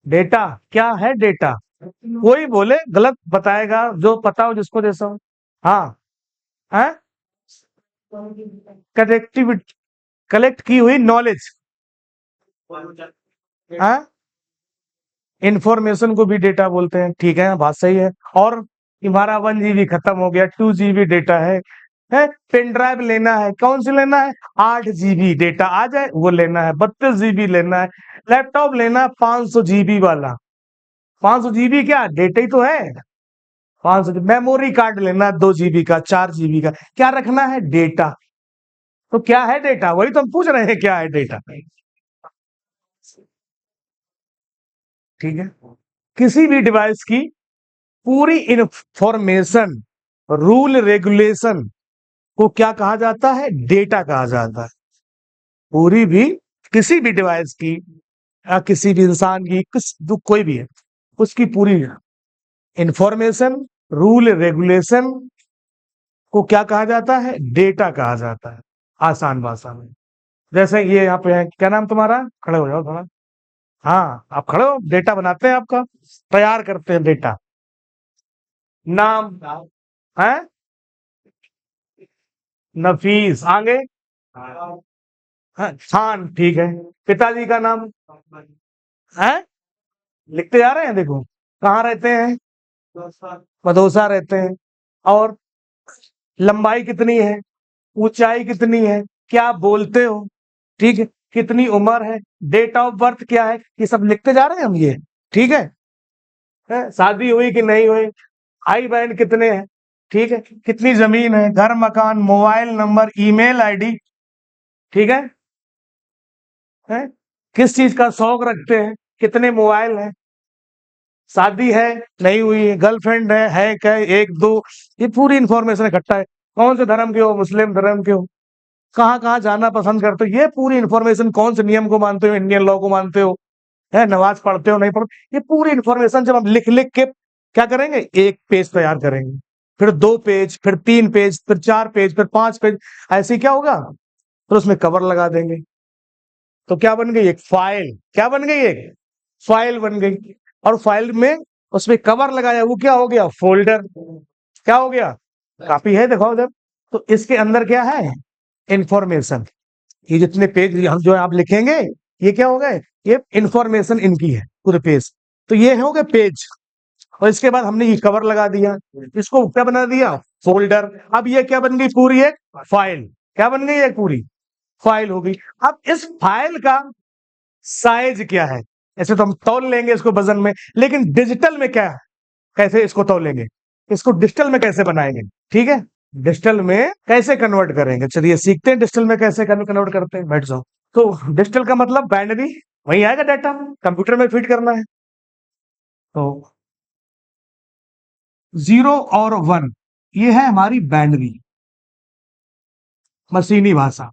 Data क्या है? Data कोई बोले गलत बताएगा, जो पता हो जिसको जैसा हो। हाँ है कनेक्टिविटी, कलेक्ट की हुई नॉलेज। हाँ इंफॉर्मेशन को भी डेटा बोलते हैं, ठीक है, बात सही है। और हमारा 1 GB खत्म हो गया, 2 GB डेटा है। पेन ड्राइव लेना है, कौन सी लेना है? 8 GB डेटा आ जाए वो लेना है, 32 GB लेना है। लैपटॉप लेना है 500 GB वाला। 500 GB क्या डेटा ही तो है। 500 मेमोरी कार्ड लेना है 2 GB का, 4 GB का, क्या रखना है? डेटा। तो क्या है डेटा? वही तो हम पूछ रहे हैं, क्या है डेटा? ठीक है, किसी भी डिवाइस की पूरी इंफॉर्मेशन, रूल रेगुलेशन को क्या कहा जाता है? डेटा कहा जाता है। पूरी भी, किसी भी डिवाइस की या किसी भी इंसान की, कोई भी है, उसकी पूरी इंफॉर्मेशन, रूल रेगुलेशन को क्या कहा जाता है? डेटा कहा जाता है, आसान भाषा में। जैसे ये यहाँ पे है, क्या नाम तुम्हारा? खड़े हो जाओ थोड़ा। हाँ आप खड़े हो, डेटा बनाते हैं आपका, तैयार करते हैं डेटा। नाम है नफीस, आगे हाँ, खान, ठीक है। पिताजी का नाम है, लिखते जा रहे हैं, देखो कहाँ रहते हैं? बदौसा रहते हैं। और लंबाई कितनी है, ऊंचाई कितनी है, क्या बोलते हो, ठीक है, कितनी उम्र है, डेट ऑफ बर्थ क्या है, ये सब लिखते जा रहे हैं हम ये, ठीक है? शादी हुई कि नहीं हुई, भाई बहन कितने हैं, ठीक है, कितनी जमीन है, घर मकान, मोबाइल नंबर, ईमेल आईडी, ठीक है? किस चीज का शौक रखते हैं, कितने मोबाइल हैं, शादी है नहीं हुई है, गर्लफ्रेंड है क्या, एक दो, ये पूरी इंफॉर्मेशन इकट्ठा है। कौन से धर्म के हो, मुस्लिम धर्म के हो, कहाँ कहाँ जाना पसंद करते हो, ये पूरी इंफॉर्मेशन, कौन से नियम को मानते हो, इंडियन लॉ को मानते हो, है, नमाज पढ़ते हो नहीं पढ़ते, ये पूरी इंफॉर्मेशन जब हम लिख लिख के क्या करेंगे, एक पेज तैयार करेंगे, फिर 2 पेज, फिर 3 पेज, फिर 4 पेज, फिर 5 पेज, ऐसे क्या होगा, फिर उसमें कवर लगा देंगे। तो क्या बन गई? एक फाइल। क्या बन गई? एक फाइल बन गई। और फाइल में उसमें कवर लगाया, वो क्या हो गया? फोल्डर। क्या हो गया? कॉपी है, देखो उधर। तो इसके अंदर क्या है? इंफॉर्मेशन। ये जितने पेज हम जो आप लिखेंगे, ये क्या हो गए? ये इंफॉर्मेशन इनकी है, पूरे पेज। तो ये हो गए पेज। और इसके बाद हमने ये कवर लगा दिया, इसको क्या बना दिया? फोल्डर। अब ये क्या बन गई? पूरी एक फाइल। क्या बन गई? एक पूरी फाइल हो गई। अब इस फाइल का साइज क्या है? ऐसे तो हम तौल लेंगे इसको वजन में, लेकिन डिजिटल में क्या है? कैसे इसको तौलेंगे? इसको डिजिटल में कैसे बनाएंगे? ठीक है, डिजिटल में कैसे कन्वर्ट करेंगे, चलिए सीखते हैं डिजिटल में कैसे कन्वर्ट करते हैं, बैठ जाओ। तो डिजिटल का मतलब बाइनरी, वही आएगा डाटा, कंप्यूटर में फीड करना है। तो 0 और 1, ये है हमारी बाइनरी, मशीनी भाषा।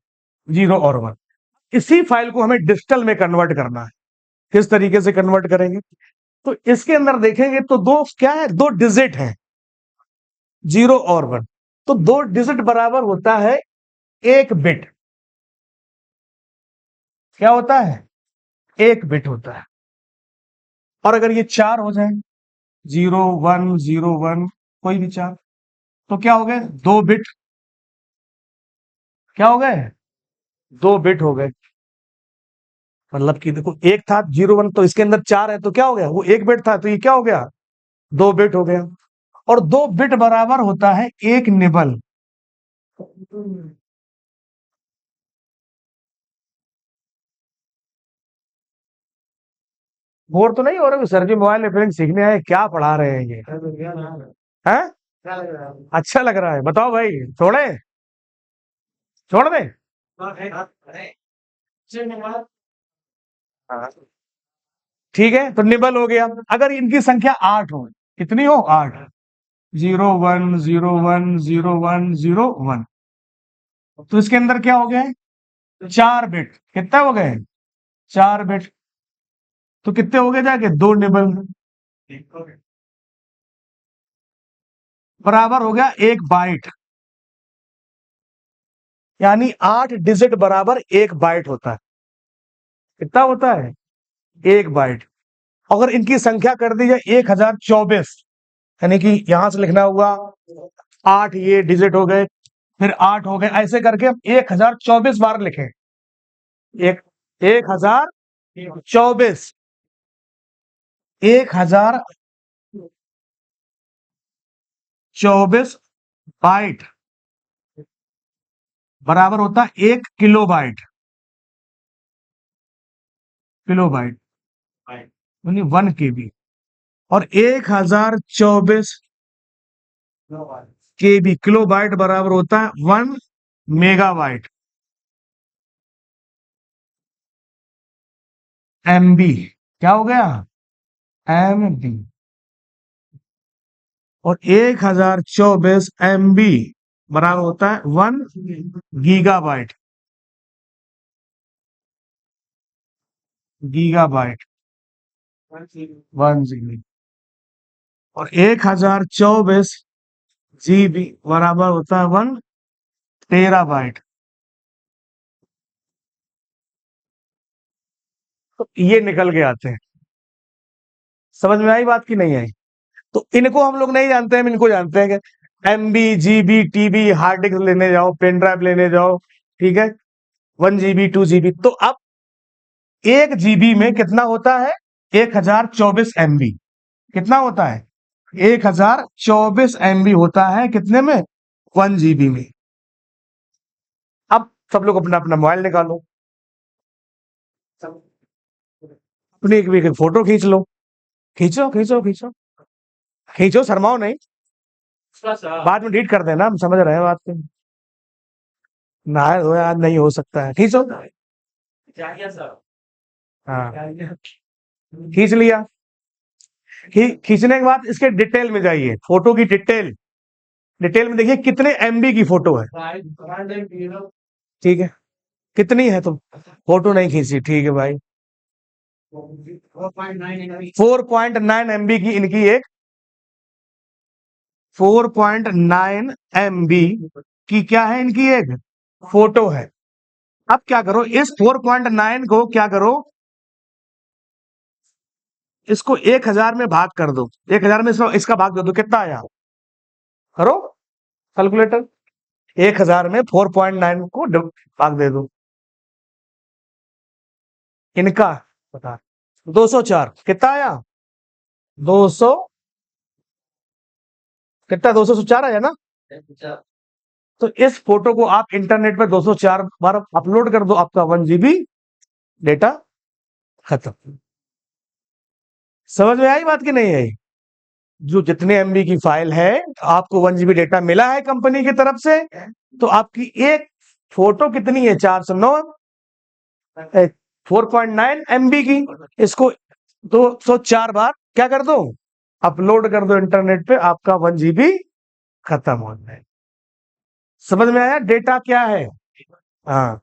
0 और 1, इसी फाइल को हमें डिजिटल में कन्वर्ट करना है। किस तरीके से कन्वर्ट करेंगे? तो इसके अंदर देखेंगे तो दो क्या है? 2 डिजिट है, 0 और 1। तो 2 डिजिट बराबर होता है 1 बिट। क्या होता है? 1 बिट होता है। और अगर ये 4 हो जाए, 0 1 0 1, कोई भी 4, तो क्या हो गए? 2 बिट। क्या हो गए? 2 बिट हो गए। मतलब कि देखो, एक था 0 1, तो इसके अंदर 4 है, तो क्या हो गया? वो 1 बिट था, तो ये क्या हो गया? 2 बिट हो गया। और 2 बिट बराबर होता है 1 निबल। बोर तो नहीं हो रहे सर जी? मोबाइल रिपेयरिंग सीखने आए, क्या पढ़ा रहे हैं ये? हैं? अच्छा लग रहा है, बताओ भाई, छोड़े? छोड़ दे? हाँ। ठीक है, तो निबल हो गया। अगर इनकी संख्या 8 हो, कितनी हो? 8। 0 1 0 1 0 1 0 1, तो इसके अंदर क्या हो गया? 4 बिट। कितना हो गए? 4 बिट। तो कितने हो गए जाके? 2 निबल बराबर हो गया 1 बाइट। यानी 8 डिजिट बराबर 1 बाइट होता है। कितना होता है? 1 बाइट। अगर इनकी संख्या कर दी जाए 1024, यानी कि यहां से लिखना हुआ 8, ये डिजिट हो गए, फिर 8 हो गए, ऐसे करके हम 1024 बार लिखें। एक 1024, 1024 बाइट बराबर होता है 1 किलोबाइट। किलोबाइट यानी 1 केबी, और 1024 केबी किलोबाइट बराबर होता है 1 मेगाबाइट। एमबी क्या हो गया? एमबी। और 1024 एमबी बराबर होता है 1 गीगाबाइट। Gigabyte 1 GB. और 1024 जीबी बराबर होता है 1 टेराबाइट। तो ये निकल के आते हैं। समझ में आई बात की नहीं आई? तो इनको हम लोग नहीं जानते हैं, हम इनको जानते हैं कि MB, GB, TB, hard disk लेने जाओ, पेन ड्राइव लेने जाओ, ठीक है, 1 जीबी, 2 जीबी। तो अब 1 जीबी में कितना होता है? 1024 एमबी। कितना होता है? 1024 एमबी होता है कितने में? 1 जीबी में। अब सब लोग अपना अपना मोबाइल निकालो, अपनी एक फोटो खींच लो। खींचो खींचो खींचो खींचो, शर्माओ नहीं, बाद में डिलीट कर देना, हम समझ रहे हैं बात को। ना हो यार, नहीं हो सकता है, खींचो। हाँ, खींच लिया। खींचने के बाद इसके डिटेल में जाइए, फोटो की डिटेल। डिटेल में देखिए कितने एमबी की फोटो है, ठीक है, कितनी है? तो फोटो नहीं खींची, ठीक है भाई। 4.9 एमबी की इनकी एक 4.9 एमबी की क्या है? इनकी एक फोटो है। अब क्या करो, इस 4.9 को क्या करो, इसको 1000 में भाग कर दो। 1000 में इसका भाग दे दो, कितना आया? करो कैलकुलेटर। 1000 में 4.9 को भाग दे दो। इनका बता, 204 कितना आया? 200 कितना? 204 आया ना? तो इस फोटो को आप इंटरनेट पर 204 बार अपलोड कर दो, आपका 1 जीबी डेटा खत्म। समझ में आई बात की नहीं आई? जो जितने एमबी की फाइल है, आपको 1 जीबी डेटा मिला है कंपनी की तरफ से, तो आपकी एक फोटो कितनी है? 409, 4.9 एमबी की। इसको 204 बार क्या कर दो? अपलोड कर दो इंटरनेट पे, आपका 1 जीबी खत्म हो जाए। समझ में आया डेटा क्या है? हाँ।